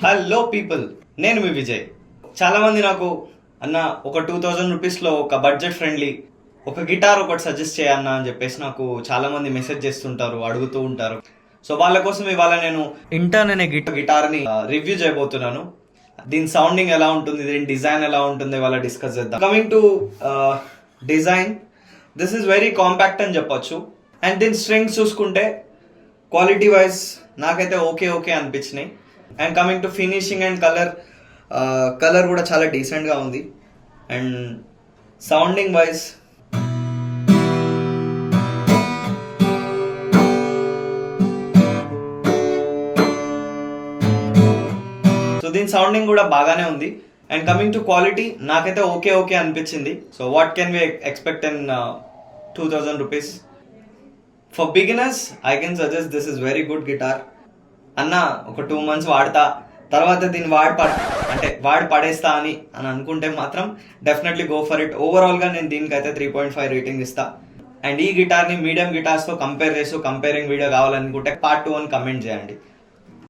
Hello people, నేను మీ విజయ్. చాలామంది నాకు అన్న ఒక 2000 రూపీస్లో ఒక బడ్జెట్ ఫ్రెండ్లీ ఒక గిటార్ ఒకటి సజెస్ట్ చేయన్నా అని చెప్పేసి నాకు చాలామంది మెసేజ్ చేస్తుంటారు, అడుగుతూ ఉంటారు. సో వాళ్ళ కోసం ఇవాళ నేను ఇంటర్న్ అనే గిటార్ని రివ్యూ చేయబోతున్నాను. దీని సౌండింగ్ ఎలా ఉంటుంది, దీని డిజైన్ ఎలా ఉంటుంది, వాళ్ళ డిస్కస్ చేద్దాం. Coming to design, this is very compact అని చెప్పొచ్చు. అండ్ దీని స్ట్రింగ్స్ చూసుకుంటే క్వాలిటీ వైజ్ నాకైతే ఓకే అనిపించినాయి. And coming to finishing and colour కూడా చాలా డీసెంట్గా ఉంది. అండ్ సౌండింగ్ వైజ్ సో దీని సౌండింగ్ కూడా బాగానే ఉంది. అండ్ కమింగ్ టు క్వాలిటీ నాకైతే ఓకే అనిపించింది. So what can we expect in 2000 rupees? For beginners I can suggest this is very good guitar. అన్న ఒక 2 months వాడతా, తర్వాత దీన్ని వాడి పడేస్తా అని అనుకుంటే మాత్రం డెఫినెట్లీ గో ఫర్ ఇట్. ఓవరాల్గా నేను దీనికైతే 3.5 రేటింగ్ ఇస్తా. అండ్ ఈ గిటార్ని మీడియం గిటార్స్తో కంపేర్ చేస్తూ కంపేరింగ్ వీడియో కావాలనుకుంటే పార్ట్ 2 అని కమెంట్ చేయండి.